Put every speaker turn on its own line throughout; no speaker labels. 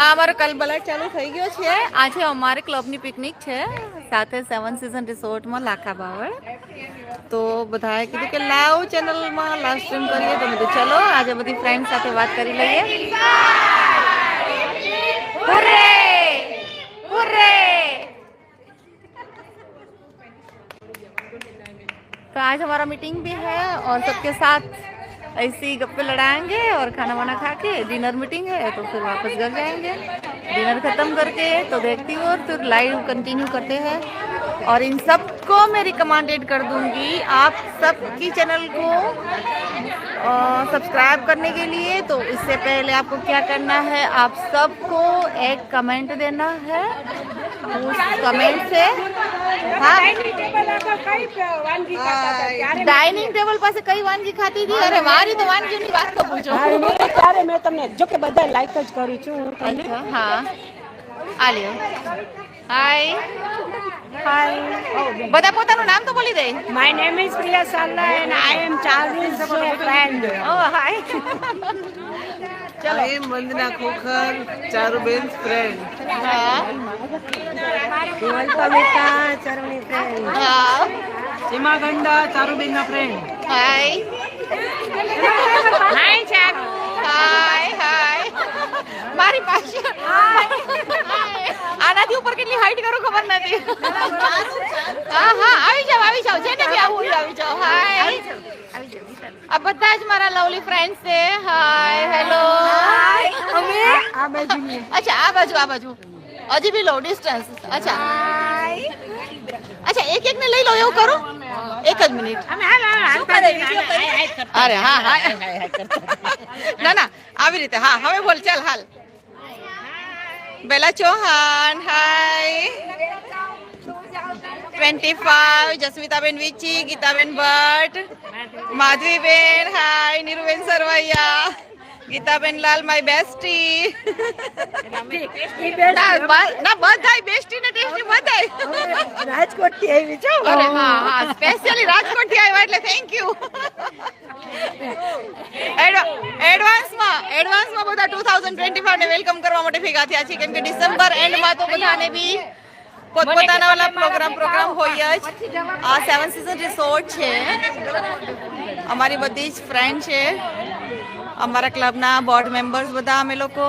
આ અમારો કલબલાટ ચાલુ થઈ ગયો છે. આજે અમારે ક્લબની પિકનિક છે સાથે 7 સીઝન રિસોર્ટમાં લાખા બાવળ. તો બધાએ કીધું કે લાવ ચેનલમાં લાઈવ સ્ટ્રીમ કરીએ. તો મેં તો ચલો આજે બધી ફ્રેન્ડ સાથે વાત કરી લઈએ. હુર્રે! હુર્રે! तो आज हमारा मीटिंग भी है और सबके साथ ऐसे ही गप्पे लड़ाएंगे और खाना वाना खा के डिनर मीटिंग है तो फिर वापस घर जाएंगे. डिनर खत्म करके तो देखती हूँ और फिर लाइव कंटिन्यू करते हैं. और इन सबको मैं रिकमेंडेड कर दूंगी आप सबकी चैनल को सब्सक्राइब करने के लिए. तो इससे पहले आपको क्या करना है, आप सबको एक कमेंट देना है. उस कमेंट से डाइनिंग टेबल પાસે કઈ વાનગી ખાતી હતી? અરે મારી તો વાનગીની વાત તો પૂછો.
ત્યારે મેં તમને જો કે બધા લાઈક જ કરું છું.
અચ્છા હા આ લ્યો. હાય હાય. બધા પોતાનું નામ તો બોલી દે.
My name is Priya Sala and I M Charlize friend.
ઓ હાય.
ચલો એમ વંદના ખોખર ચારુબેન ફ્રેન્ડ.
હા
કવિતા ચરણી ફ્રેન્ડ.
હા
સીમા ગંડા ચારુબેન ના ફ્રેન્ડ.
હાય
હાય ચારુ.
હાય હાય. મારી પાસે આનાથી ઉપર કેટલી હાઈટ કરું ખબર નથી. હા હા આવી જાવ જેને બી આવું હોય આવી જાવ. હાય આ બધા જ મારા લવલી ફ્રેન્ડ્સ છે. Hi hello.
અમે આ બાજુ.
અચ્છા આ બાજુ હજી બી લો ડિસ્ટન્સ. અચ્છા અચ્છા એક ને લઈ લો એવું કરું. એક જ મિનિટ. અરે હા હા ના ના આવી રીતે. હા હવે બોલ ચાલ હાલ. બેલા ચૌહાણ હાય. 25 જસ્મિતાબેન વિચી, ગીતાબેન ભટ્ટ, માધવીબેન હાય, નીરુબેન સરવૈયા, ગીતાબેન લાલ માય બેસ્ટી. ના બધાય બેસ્ટી ને ટેસ્ટી બધાય
રાજકોટ થી આવી છો.
અરે હા હા સ્પેશિયલી રાજકોટ થી આવ્યા એટલે થેન્ક યુ. એડવાન્સમાં બધા 2025 ને વેલકમ કરવા માટે ભેગા થયા છે કેમ કે ડિસેમ્બર એન્ડમાં તો બધાને બી પોતપોતાના વાળા પ્રોગ્રામ હોય જ. આ 7 સીઝન રિસોર્ટ છે. અમારી બધી જ ફ્રેન્ડ છે, અમારા ક્લબના બોર્ડ મેમ્બર્સ બધા અમે લોકો.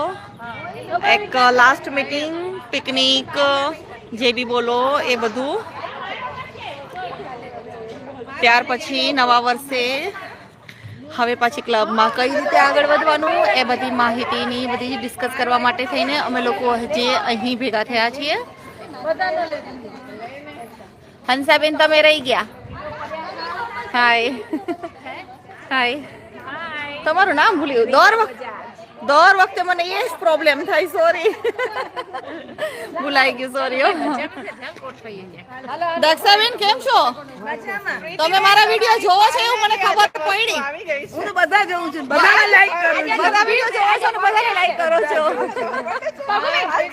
એક લાસ્ટ મીટિંગ પિકનિક જે બી બોલો એ બધું. ત્યાર પછી નવા વર્ષે હવે પાછી ક્લબમાં કઈ રીતે આગળ વધવાનું એ બધી માહિતીની બધી ડિસ્કસ કરવા માટે થઈને અમે લોકો જે અહીં ભેગા થયા છીએ. હંસાબેન તમે રહી ગયા. હાય હાય. તમારું નામ ભૂલ્યું. દર વખતે મને એ જ પ્રોબ્લેમ થાય. સોરી ભૂલાઈ ગયું. સોરી. દક્ષાબેન કેમ છો? તમે મારા વિડીયો જોવો છો એવું મને ખબર પડી.
હું તો બધા જોઉં છું, બધાને લાઈક કરું છું.
બધા વિડીયો જોવો છો ને બધાને લાઈક કરો છો.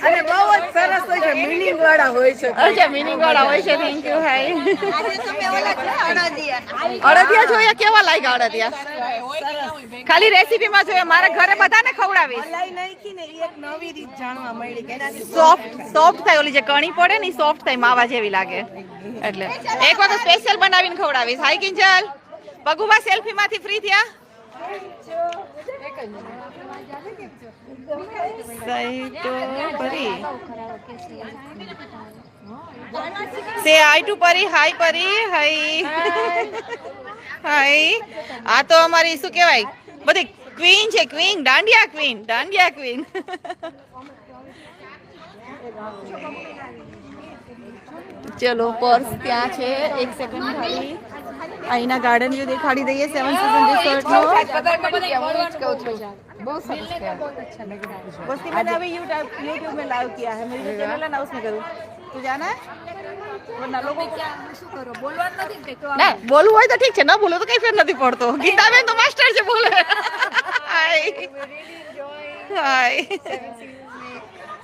અને બહુ જ સરસ હોય છે, મીનિંગ વાળા હોય છે.
અચ્છા મીનિંગ વાળા હોય છે. Thank you. હાય. અડદિયા જોયા કેવા લાગ્યા? અડદિયા ખાલી રેસીપીમાં જોયા. મારા ઘરે બધાને ખવડાવીશ.
મલાઈ નાખી ને એક નવી રીત જાણવા મળી કે એનાથી
સોફ્ટ થાય. ઓલી જે કણી પડે ને સોફ્ટ થાય, માવા જેવી લાગે. એટલે એક વખત સ્પેશિયલ બનાવીને ખવડાવીશ. હાય કિંજલ. પગુબા સેલ્ફી માંથી ફ્રી થયા. સહી તો પરી સે હાય ટુ પરી. હાય પરી. હાય હાય. આ તો અમારી શું કહેવાય બધી ક્વીન છે. Queen dandiya queen. ચલો પર્સ ત્યાં છે. એક સેકન્ડ ખાલી અહીંના ગાર્ડન વ્યૂ દેખાડી દઈએ. 7 સીઝન રિસોર્ટ નો. बस्ती मैंने अभी यूट्यूब में लाइव किया है. मेरी जो चैनल है ना उसमें करूँ. तू जाना है? वरना लोगों ના બોલવું હોય તો ઠીક છે, ન બોલો તો કઈ ફેર નથી પડતો. ગીતાબેન તો માસ્ટર છે બોલે. હાય હાય.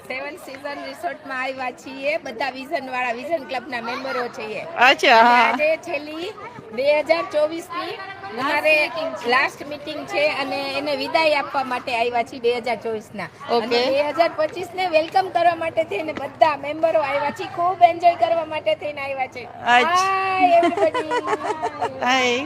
7 સીઝન રિસોર્ટમાં આવ્યા છીએ. બધા વિઝન વાળા વિઝન ક્લબના મેમ્બરો છીએ.
અચ્છા.
આજે છેલ્લી 2024 ની અમારે લાસ્ટ મીટિંગ છે અને એને વિદાય આપવા માટે આવ્યા છીએ 2024 ના.
Okay.
અને 2025 ને વેલકમ કરવા માટે થઈને બધા મેમ્બરો આવ્યા છે, ખૂબ એન્જોય કરવા માટે થઈને આવ્યા છે.
અચ્છા.
હાય એવરીબડી.
હાય.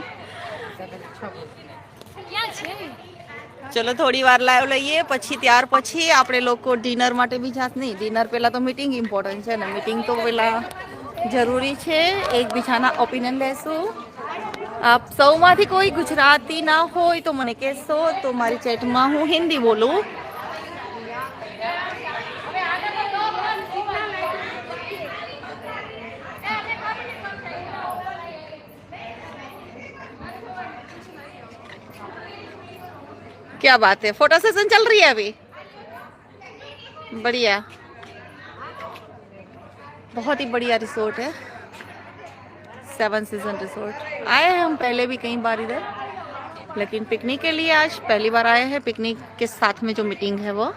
ચલો થોડી વાર લાઈવ લઈએ, પછી ત્યાર પછી આપણે લોકો ડિનર માટે બી જાત નહીં. ડિનર પહેલા તો મીટિંગ ઇમ્પોર્ટન્ટ છે ને, મીટિંગ તો પહેલા જરૂરી છે. એકબીજાના ઓપિનિયન લેશું. આપ સૌમાંથી કોઈ ગુજરાતી ના હોય તો મને કહેશો, તો મારી ચેટમાં હું હિન્દી બોલું. क्या बात है, फोटो सेशन चल रही है अभी? बढ़िया, बहुत ही बढ़िया रिसोर्ट है, 7 सीजन रिसोर्ट. आए हैं हम पहले भी कई बार इधर, लेकिन पिकनिक के लिए आज पहली बार आए हैं. पिकनिक के साथ में जो मीटिंग है वो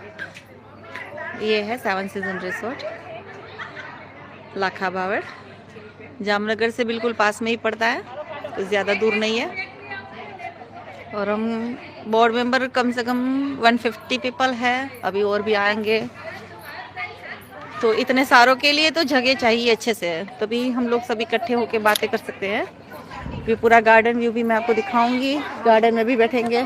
ये है 7 सीजन रिसोर्ट लाखा बावड़. जामनगर से बिल्कुल पास में ही पड़ता है, तो ज़्यादा दूर नहीं है. और हम बोर्ड मेंबर कम से कम 150 पीपल है, अभी और भी आएंगे. तो इतने सारों के लिए तो जगह चाहिए अच्छे से, तभी हम लोग सब इकट्ठे होकर बातें कर सकते हैं. भी पूरा गार्डन व्यू भी मैं आपको दिखाऊंगी, गार्डन में भी बैठेंगे.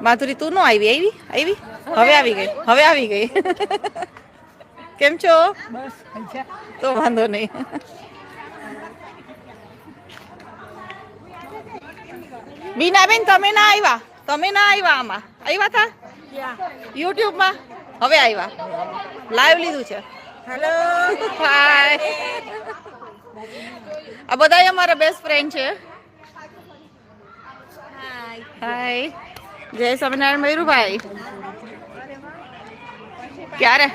माधुरी तू नो आई आई आई હવે આવી ગઈ કેમ છો?
બસ
તો વાંધો નહીં. બીનાબેન તમે ના આવ્યા આમાં આવ્યા હતા યુટ્યુબ માં, હવે આવ્યા, લાઈવ લીધું છે. Hello hi. આ બધા અમારા બેસ્ટ ફ્રેન્ડ છે. હાય. જય સ્વામિનારાયણ મયુરભાઈ. ક્યારે?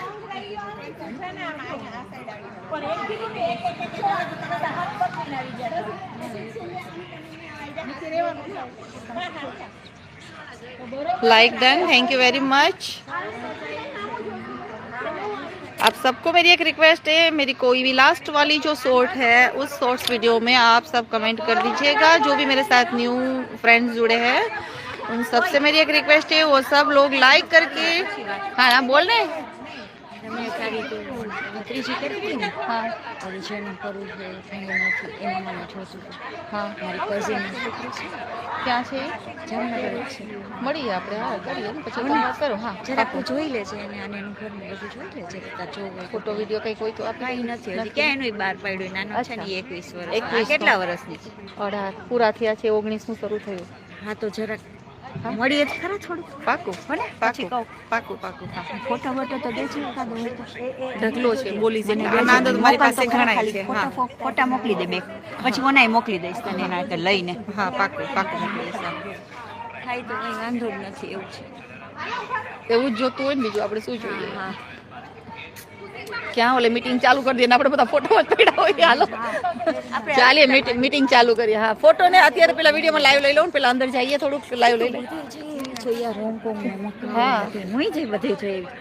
Like done, thank you very much. आप सबको मेरी एक रिक्वेस्ट है, मेरी कोई भी लास्ट वाली जो शॉर्ट है उस शॉर्ट्स वीडियो में आप सब कमेंट कर दीजिएगा. जो भी मेरे साथ न्यू फ्रेंड्स जुड़े हैं उन सब से मेरी एक रिक्वेस्ट है, वो सब लोग लाइक करके. हाँ हाँ बोल रहे
ત્રીજી કરી હતી ને,
हाँ
હવે જેનું કરવું છે ફેમિલી નથી એમાં મને જોતું હતું.
हाँ
મારી કઝિન છોકરી છે,
क्या છે
જામનગર જ છે.
મળીએ આપણે. હા કરીએ ને પછી તમે વાત કરો. હા
જરાક તું જોઈ લેજે અને આને એનું ઘરનું બધું જોઈ લેજે. તાર જોવું હોય તો.
ફોટો વિડીયો કંઈક હોય તો આપણે
કાંઈ નથી હજી ક્યાં એનું બહાર પાડ્યું. નાનો છે ને 21 વર્ષ.
21
આ કેટલા વર્ષની છે?
18 પૂરા થયા છે, 19નું શરૂ થયું.
હા તો જરાક મળીએ તો ખરા થોડું.
પાકું
ભલે
પાકું
પછી કહું.
પાકું પાકું. હા
ફોટો બોટો તો દેજો એકાદો હોય તો.
ઢગલો છે બોલી છે. આનંદ તો મારી પાસે ઘણા છે. હા
ફોટા મોકલી દે બે, પછી ઓનાય મોકલી દઈશ તને એના આગળ લઈને.
હા પાકું પાકું મોકલી દઈશ.
થાય તો કંઈ વાંધો જ નથી. એવું છે.
એવું જ જોતું હોય ને, બીજું આપણે શું જોઈએ?
હા
ક્યાં ઓલે મીટિંગ ચાલુ કરી દઈએ ને આપણે બધા ફોટો જ પડ્યા હોય. હાલો ચાલીએ મીટિંગ ચાલુ કરીએ. હા ફોટો ને અત્યારે પેલા વિડીયોમાં લાઈવ લઈ લઉં ને, પેલા અંદર જઈએ થોડુંક લાઈવ લઈ લઈએ. હા.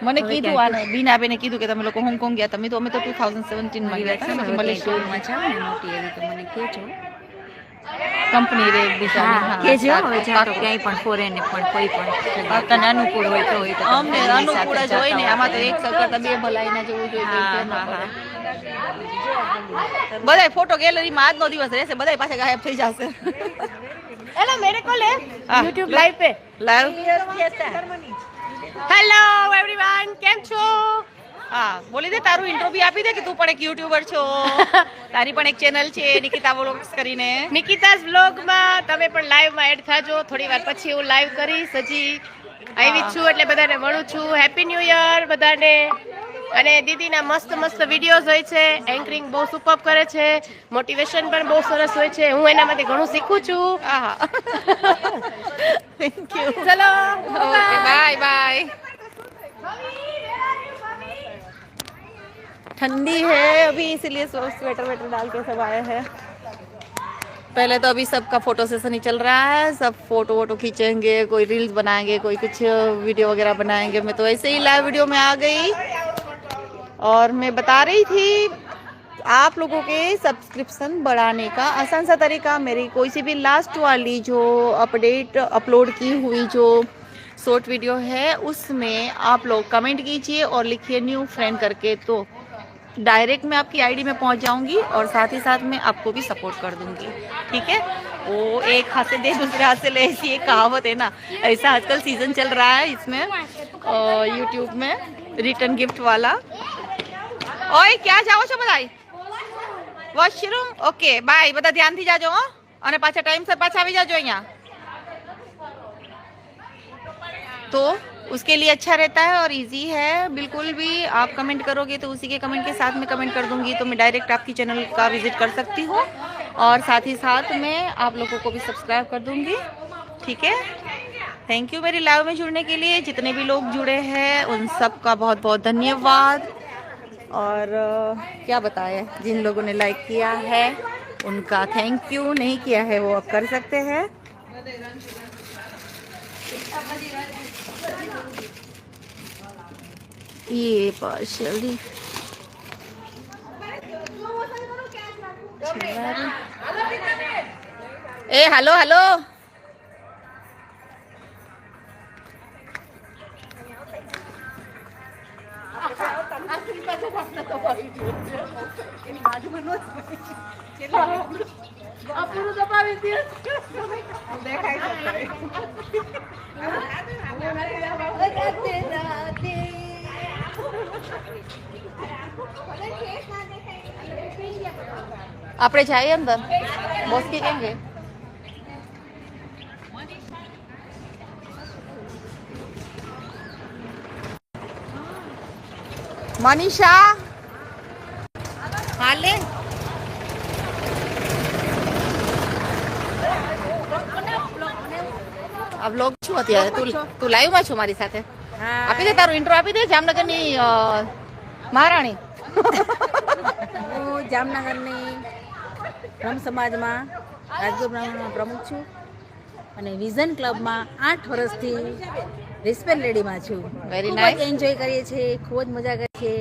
મને કીધું આને બીનાબેને કીધું કે તમે લોકો હોંગકોંગ ગયા. અમે તો 2017 માં ગયા હતા ને મલેશિયા કંપની રે
ક્યાંય પણ ફોરેન પણ કોઈ પણ તને અનુકૂળ હોય તો હોય તો
અમને અનુકૂળ જ હોય ને. આમાં તો એક સરકાર બે ભલાઈના જેવું જોઈએ. બધાય ફોટો ગેલેરીમાં આજનો દિવસ રહેશે, બધાય પાસે ગાયબ થઈ જશે.
हेलो मेरे को ले YouTube लाइव पे.
લાઈવ
हेलो एवरीवन, કેમ છો?
હા બોલી દે, તારું ઇન્ટ્રો બી આપી દે કે તું પણ એક યુટ્યુબર છો. તારી પણ એક ચેનલ છે નિકિતા વ્લોગ્સ કરીને.
નિકિતાસ વ્લોગમાં તમે પણ લાઈવમાં એડ થાજો. થોડી વાર પછી હું લાઈવ કરીશ. હજી આવી જ છું એટલે બધાને મળું છું. હેપી ન્યૂ યર બધાને. અને દીદીના મસ્ત મસ્ત વિડીયોઝ હોય છે, એન્કરિંગ બહુ સુપર કરે છે, મોટિવેશન પણ બહુ સરસ હોય છે. હું એનામાંથી ઘણું શીખું છું.
હા થેન્ક યુ.
ચલો
ओके बाय बाय. ठंडी है अभी इसीलिए स्वेटर वेटर डाल के सब आए हैं. पहले तो अभी सबका फोटो सेशन ही चल रहा है. सब फोटो वोटो खींचेंगे, कोई रील्स बनाएंगे, कोई कुछ वीडियो वगैरह बनाएंगे. मैं तो ऐसे ही लाइव वीडियो में आ गई और मैं बता रही थी आप लोगों के सब्सक्रिप्शन बढ़ाने का आसान सा तरीका, मेरी कोई सी भी लास्ट वाली जो अपडेट अपलोड की हुई जो शॉर्ट वीडियो है उसमें आप लोग कमेंट कीजिए और लिखिए न्यू फ्रेंड करके, तो डायरेक्ट मैं आपकी आईडी में पहुंच जाऊंगी और साथ ही साथ मैं आपको भी सपोर्ट कर दूंगी। ठीक है, वो एक हाथ से दे दूसरे हाथ से ले, ऐसी एक कहावत है ना, ऐसा आजकल सीजन चल रहा है इसमें यूट्यूब में रिटर्न गिफ्ट वाला। ओए क्या जाओ છો બધાય વોશરૂમ? ઓકે બાય, બધા ધ્યાનથી જાજો હો, અને પાછા ટાઈમસર પાછા આવી જાજો અહીંયા। तो उसके लिए अच्छा रहता है और इजी है, बिल्कुल भी आप कमेंट करोगे तो उसी के कमेंट के साथ में कमेंट कर दूंगी, तो मैं डायरेक्ट आपकी चैनल का विजिट कर सकती हूँ और साथ ही साथ मैं आप लोगों को भी सब्सक्राइब कर दूंगी। ठीक है, थैंक यू मेरी लाइव में जुड़ने के लिए। जितने भी लोग जुड़े हैं उन सब का बहुत बहुत धन्यवाद। और क्या बताएं, जिन लोगों ने लाइक किया है उनका थैंक यू, नहीं किया है वो अब कर सकते हैं। ये पार्शली ए हेलो हेलो આપણે જઈએ અંદર, બોસ કે કેમ ગए? મનીષા હાલે આ વ્લોગ છું અત્યારે, તું લાઈવ માં છો મારી સાથે? આપી દે તારું ઇન્ટ્રો આપી દે, જામનગરની મહારાણી।
હું જામનગરની બ્રહ્મ સમાજમાં રાજગુરુ બ્રાહ્મણમાં પ્રમુખ છું અને વિઝન ક્લબમાં 8 વર્ષથી રિસ્પેક્ટ લેડીમાં છું।
વેરી
ખૂબ જ
નાઇસ।
એન્જોય કરીએ છીએ, ખૂબ જ મજા કરીએ છીએ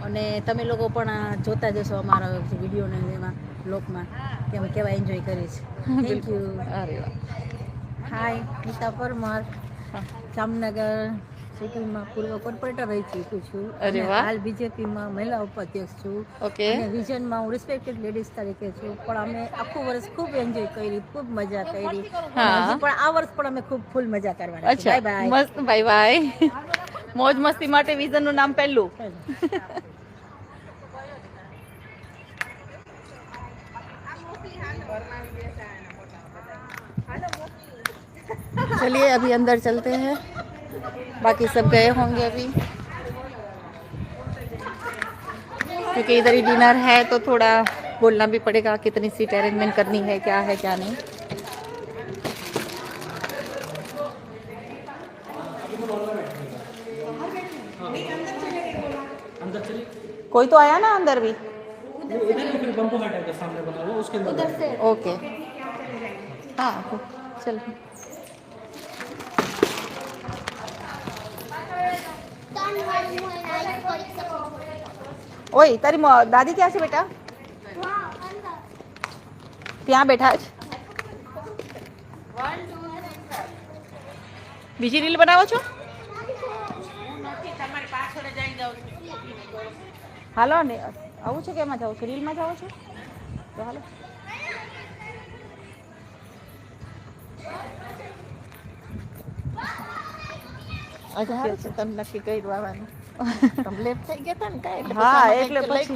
અને તમે લોકો પણ જોતા જશો અમારા વિડીયોને એમાં બ્લોગમાં કે અમે કેવા એન્જોય કરીએ છીએ। Thank you.
અરે વાહ,
હાય, નીતા પરમાર, જામનગર સિટીમાં પૂર્વ કોર્પોરેટર રહી ચૂકી છું
અરે
અને
વાહ।
હાલ બીજેપીમાં મહિલા ઉપાધ્યક્ષ છું
ઓકે
અને વિઝનમાં હું રિસ્પેક્ટેડ લેડીઝ તરીકે છું। પણ અમે આખું વર્ષ ખૂબ એન્જોય કરી, ખૂબ મજા કરી અને
હા।
હજી પણ આ વર્ષ પણ અમે ખૂબ ફૂલ મજા કરવાના છે।
અચ્છા,
બાય બાય।
મસ્ત, બાય બાય। મોજ મસ્તી માટે વિઝન નું નામ પહેલું। चलिए अभी अंदर चलते हैं, बाकी सब गए होंगे अभी, क्योंकि इधर ही डिनर है तो थोड़ा बोलना भी पड़ेगा कितनी सीट अरेंजमेंट करनी है, क्या है क्या नहीं। कोई तो आया ना अंदर भी? ओके हाँ चल। ઓય તારી દાદી ક્યાં છે બેટા? ત્યાં બેઠા છે। બીજી રીલ બનાવો છો? હાલો ને, આવું છે કે એમાં જાવ છો? રીલમાં જાવ છો તો હાલો। અચ્છા છે, તમે નક્કી કર્યું આવવાનું?
તમે લેટ થઈ ગયા હતા ને કાંઈ
હા એટલે પછી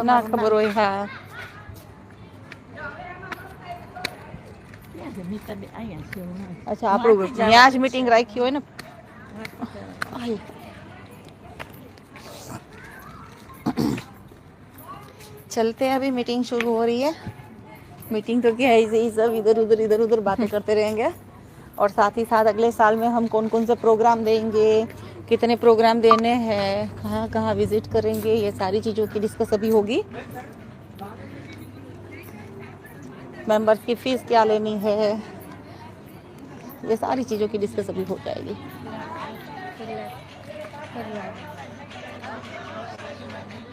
ના ખબર હોય। હા अच्छा आप लोग यहाँ आज मीटिंग रखी हो ना। चलते हैं, अभी मीटिंग शुरू हो रही है। मीटिंग तो क्या है, ही सब इधर उधर बातें करते रहेंगे और साथ ही साथ अगले साल में हम कौन कौन से प्रोग्राम देंगे, कितने प्रोग्राम देने हैं, कहाँ कहाँ विजिट करेंगे, ये सारी चीज़ों की डिस्कस अभी होगी। मेंबर्स की फीस क्या लेनी है, ये सारी चीज़ों की डिस्कस अभी हो जाएगी।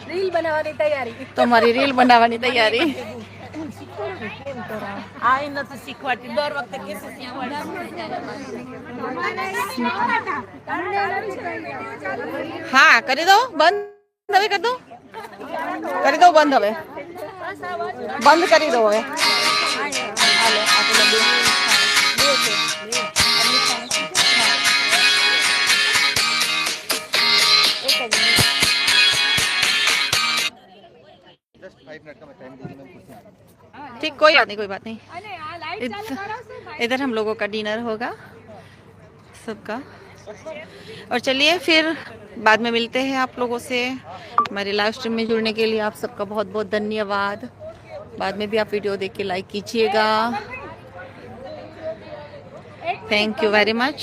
રીલ બનાવવાની તૈયારી.
તમારી રીલ બનાવવાની તૈયારી.
આ નથી શીખવાડતી દર વખતે કેસે
હા કરી દો બંધ હવે કરી દો બંધ હવે બંધ કરી દો હવે. હાલો આ પેલા બે છે. ठीक कोई बात नहीं इधर हम लोगों का डिनर होगा सबका. और चलिए फिर बाद में मिलते हैं आप लोगों से. हमारे लाइव स्ट्रीम में जुड़ने के लिए आप सबका बहुत बहुत धन्यवाद. बाद में भी आप वीडियो देख के लाइक कीजिएगा. Thank you very much.